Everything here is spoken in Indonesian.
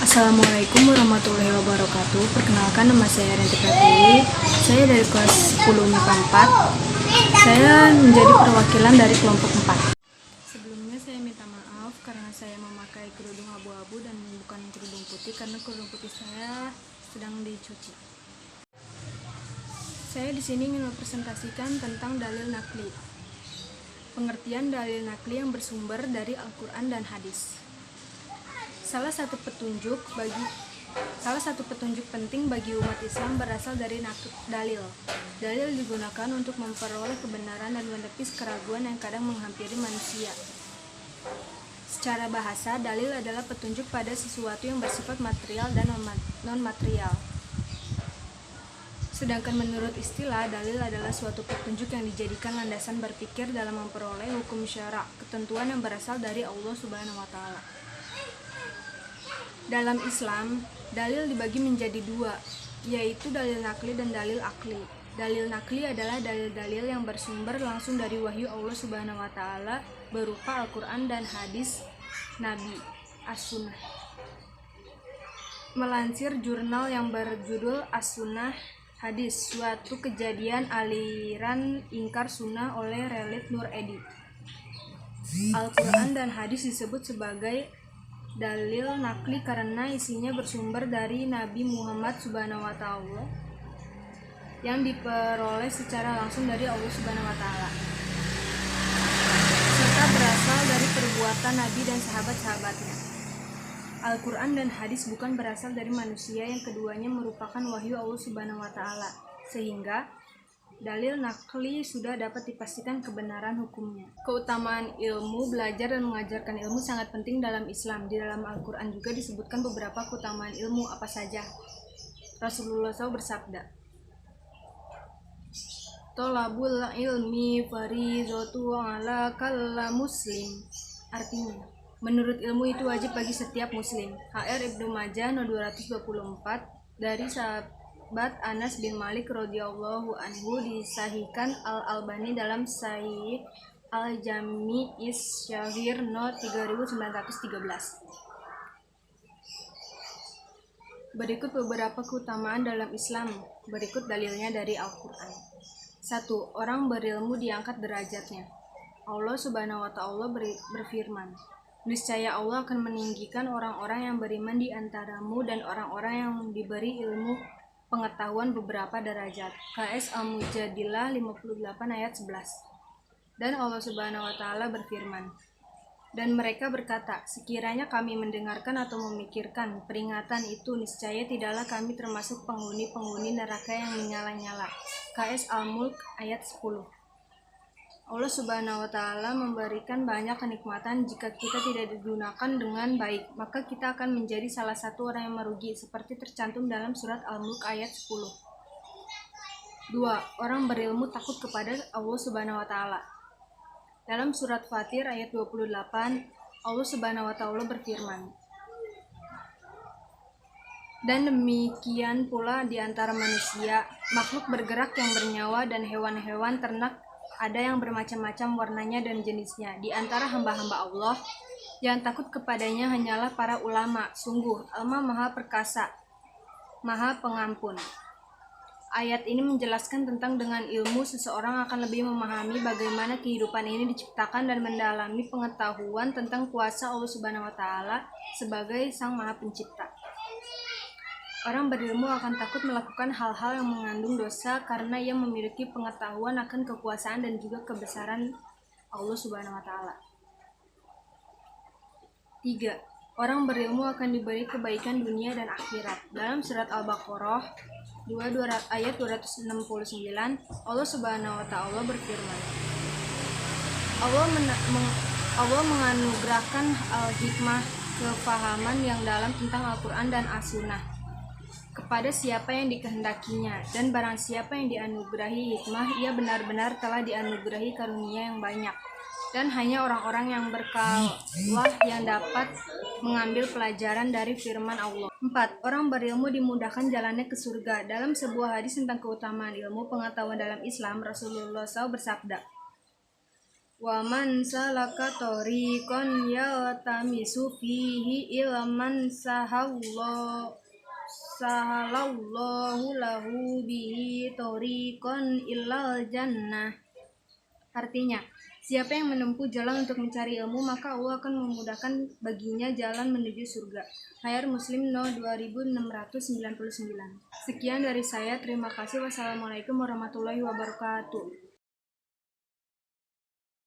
Assalamualaikum warahmatullahi wabarakatuh. Perkenalkan, nama saya Renti Pratiwi. Saya dari kelas 10 MIPA 4. Saya menjadi perwakilan dari kelompok 4. Sebelumnya saya minta maaf karena saya memakai kerudung abu-abu dan bukan kerudung putih karena kerudung putih saya sedang dicuci. Saya di sini ingin mempresentasikan tentang dalil nakli. Pengertian dalil nakli yang bersumber dari Al-Quran dan hadis. Salah satu petunjuk penting bagi umat Islam berasal dari dalil. Dalil digunakan untuk memperoleh kebenaran dan menepis keraguan yang kadang menghampiri manusia. Secara bahasa, dalil adalah petunjuk pada sesuatu yang bersifat material dan non-material. Sedangkan menurut istilah, dalil adalah suatu petunjuk yang dijadikan landasan berpikir dalam memperoleh hukum syara, ketentuan yang berasal dari Allah Subhanahu wa Ta'ala. Dalam Islam, dalil dibagi menjadi dua, yaitu dalil nakli dan dalil akli. Dalil nakli adalah dalil-dalil yang bersumber langsung dari wahyu Allah Subhanahu wa Ta'ala berupa Al-Quran dan hadis Nabi As-Sunnah. Melansir jurnal yang berjudul As-Sunnah Hadis, suatu kejadian aliran ingkar sunnah oleh Relif Nur Edi. Al-Quran dan hadis disebut sebagai dalil nakli karena isinya bersumber dari Nabi Muhammad Subhanahu wa Ta'ala yang diperoleh secara langsung dari Allah Subhanahu wa Ta'ala, serta berasal dari perbuatan Nabi dan sahabat-sahabatnya. Al-Quran dan hadis bukan berasal dari manusia, yang keduanya merupakan wahyu Allah Subhanahu wa Ta'ala, sehingga dalil nakli sudah dapat dipastikan kebenaran hukumnya. Keutamaan ilmu, belajar dan mengajarkan ilmu sangat penting dalam Islam. Di dalam Al-Quran juga disebutkan beberapa keutamaan ilmu, apa saja. Rasulullah SAW bersabda, "Tolabul ilmi faridhatu ala kalla muslim." Artinya, menurut ilmu itu wajib bagi setiap muslim. HR Ibnu Majah No 224 dari sahabat Anas bin Malik radhiyallahu anhu, disahihkan Al-Albani dalam Sahih Al-Jami' Is-Syahir No 3913. Berikut beberapa keutamaan dalam Islam. Berikut dalilnya dari Al-Quran. 1. Orang berilmu diangkat derajatnya. Allah Subhanahu wa Ta'ala berfirman, "Niscaya Allah akan meninggikan orang-orang yang beriman di antaramu dan orang-orang yang diberi ilmu pengetahuan beberapa derajat." KS Al-Mujadilah 58 ayat 11. Dan Allah Subhanahu wa Ta'ala berfirman, "Dan mereka berkata, sekiranya kami mendengarkan atau memikirkan peringatan itu, niscaya tidaklah kami termasuk penghuni-penghuni neraka yang menyala-nyala." KS Al-Mulk ayat 10. Allah Subhanahu wa Ta'ala memberikan banyak kenikmatan. Jika kita tidak digunakan dengan baik, maka kita akan menjadi salah satu orang yang merugi, seperti tercantum dalam surat Al-Mulk ayat 10. 2. Orang berilmu takut kepada Allah Subhanahu wa Ta'ala. Dalam surat Fatir ayat 28, Allah Subhanahu wa Ta'ala berfirman, "Dan demikian pula di antara manusia, makhluk bergerak yang bernyawa dan hewan-hewan ternak, ada yang bermacam-macam warnanya dan jenisnya. Di antara hamba-hamba Allah, yang takut kepadanya hanyalah para ulama. Sungguh, Allah Maha Perkasa, Maha Pengampun." Ayat ini menjelaskan tentang dengan ilmu, seseorang akan lebih memahami bagaimana kehidupan ini diciptakan dan mendalami pengetahuan tentang kuasa Allah Subhanahu wa Ta'ala sebagai Sang Maha Pencipta. Orang berilmu akan takut melakukan hal-hal yang mengandung dosa karena ia memiliki pengetahuan akan kekuasaan dan juga kebesaran Allah Subhanahu wa Ta'ala. 3. Orang berilmu akan diberi kebaikan dunia dan akhirat. Dalam surat Al-Baqarah ayat 269, Allah Subhanahu wa Ta'ala berfirman, Allah menganugerahkan al-hikmah, kefahaman yang dalam tentang Al-Quran dan As-Sunnah kepada siapa yang dikehendakinya, dan barang siapa yang dianugerahi hikmah, ia benar-benar telah dianugerahi karunia yang banyak. Dan hanya orang-orang yang bertakwa yang dapat mengambil pelajaran dari firman Allah. 4. Orang berilmu dimudahkan jalannya ke surga. Dalam sebuah hadis tentang keutamaan ilmu pengetahuan dalam Islam, Rasulullah SAW bersabda, Wa man salaka tariqan yaltamisu fihi ilman sahalallahu lahu bihi tariqan ilal jannah. Artinya, siapa yang menempuh jalan untuk mencari ilmu, maka Allah akan memudahkan baginya jalan menuju surga. Layar Muslim No 2699. Sekian dari saya, terima kasih. Wassalamualaikum warahmatullahi wabarakatuh.